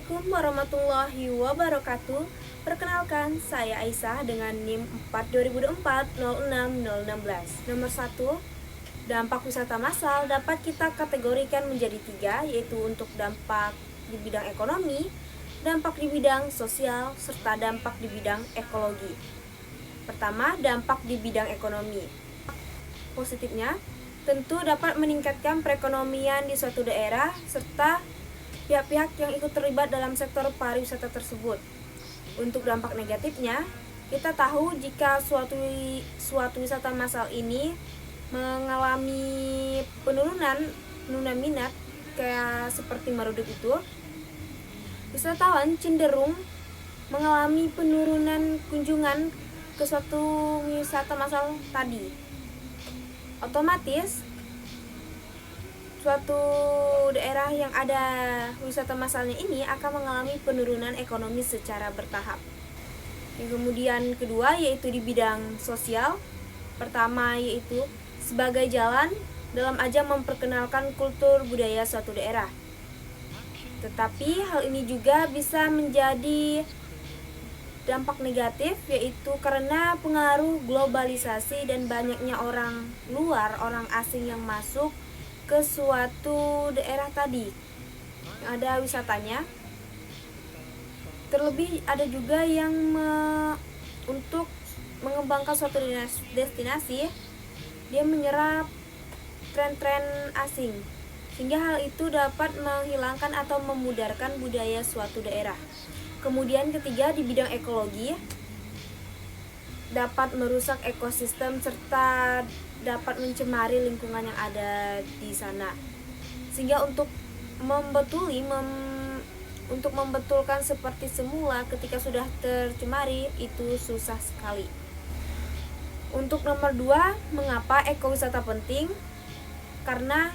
Assalamualaikum warahmatullahi wabarakatuh. Perkenalkan, saya Aisyah dengan NIM 4 Nomor 1, dampak wisata massal dapat kita kategorikan menjadi 3, yaitu untuk dampak di bidang ekonomi, dampak di bidang sosial, serta dampak di bidang ekologi. Pertama, dampak di bidang ekonomi. Positifnya, tentu dapat meningkatkan perekonomian di suatu daerah serta pihak-pihak yang ikut terlibat dalam sektor pariwisata tersebut. Untuk dampak negatifnya, kita tahu jika suatu wisata massal ini mengalami penurunan minat, kayak seperti meruduk itu, wisatawan cenderung mengalami penurunan kunjungan ke suatu wisata massal tadi. Otomatis suatu daerah yang ada wisata massalnya ini akan mengalami penurunan ekonomi secara bertahap. Yang kemudian kedua yaitu di bidang sosial. Pertama yaitu sebagai jalan dalam ajang memperkenalkan kultur budaya suatu daerah. Tetapi hal ini juga bisa menjadi dampak negatif, yaitu karena pengaruh globalisasi dan banyaknya orang luar, orang asing yang masuk ke suatu daerah tadi yang ada wisatanya. Terlebih ada juga yang untuk mengembangkan suatu destinasi, dia menyerap tren-tren asing, sehingga hal itu dapat menghilangkan atau memudarkan budaya suatu daerah. Kemudian ketiga, di bidang ekologi, dapat merusak ekosistem serta dapat mencemari lingkungan yang ada di sana. Sehingga untuk membetulkan seperti semula ketika sudah tercemari itu susah sekali. Untuk nomor 2, mengapa ekowisata penting? Karena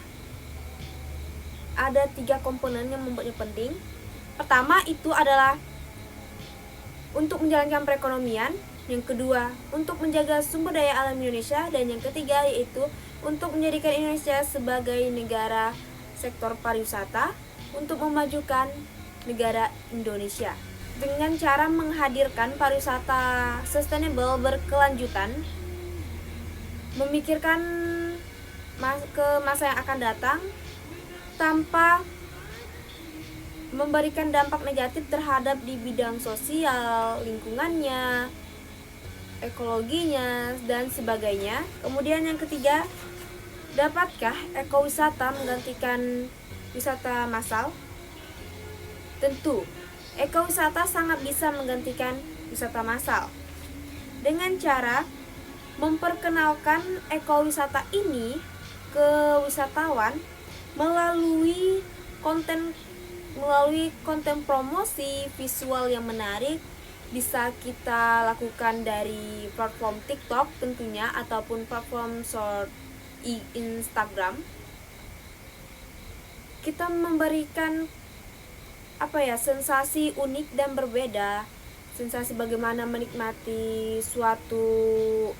ada 3 komponen yang membuatnya penting. Pertama itu adalah untuk menjalankan perekonomian, yang kedua untuk menjaga sumber daya alam Indonesia, dan yang ketiga yaitu untuk menjadikan Indonesia sebagai negara sektor pariwisata untuk memajukan negara Indonesia. Dengan cara menghadirkan pariwisata sustainable berkelanjutan, memikirkan ke masa yang akan datang tanpa memberikan dampak negatif terhadap di bidang sosial, lingkungannya, ekologinya, dan sebagainya. Kemudian yang ketiga, dapatkah ekowisata menggantikan wisata massal? Tentu, ekowisata sangat bisa menggantikan wisata massal dengan cara memperkenalkan ekowisata ini ke wisatawan melalui konten promosi visual yang menarik. Bisa kita lakukan dari platform TikTok tentunya, ataupun platform short Instagram. Kita memberikan sensasi unik dan berbeda, sensasi bagaimana menikmati suatu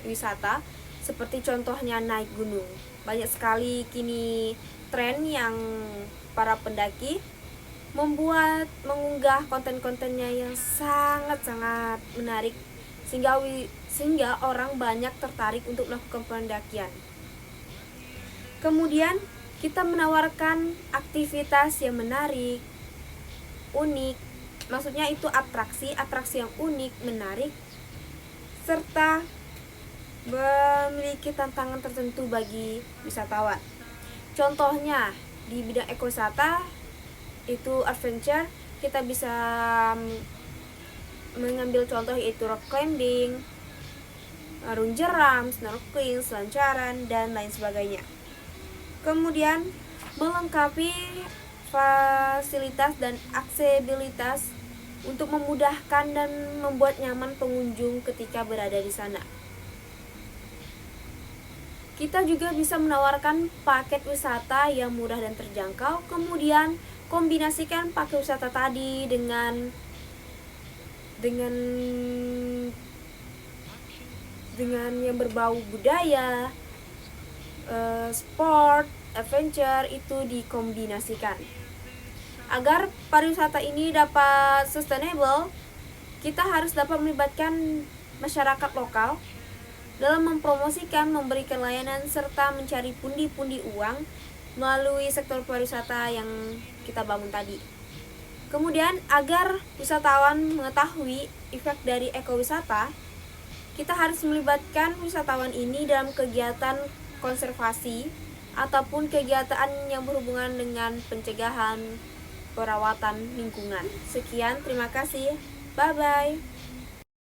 wisata, seperti contohnya naik gunung. Banyak sekali kini tren yang para pendaki mengunggah konten-kontennya yang sangat-sangat menarik, sehingga orang banyak tertarik untuk melakukan pendakian. Kemudian kita menawarkan aktivitas yang menarik, unik, maksudnya itu atraksi yang unik, menarik, serta memiliki tantangan tertentu bagi wisatawan. Contohnya di bidang ekowisata itu adventure, kita bisa mengambil contoh yaitu rock climbing, arung jeram, snorkeling, selancaran, dan lain sebagainya. Kemudian melengkapi fasilitas dan aksesibilitas untuk memudahkan dan membuat nyaman pengunjung ketika berada di sana. Kita juga bisa menawarkan paket wisata yang murah dan terjangkau. Kemudian kombinasikan paket wisata tadi dengan yang berbau budaya, sport, adventure, itu dikombinasikan. Agar pariwisata ini dapat sustainable, kita harus dapat melibatkan masyarakat lokal dalam mempromosikan, memberikan layanan, serta mencari pundi-pundi uang melalui sektor pariwisata yang kita bangun tadi. Kemudian, agar wisatawan mengetahui efek dari ekowisata, kita harus melibatkan wisatawan ini dalam kegiatan konservasi ataupun kegiatan yang berhubungan dengan pencegahan perawatan lingkungan. Sekian, terima kasih. Bye-bye.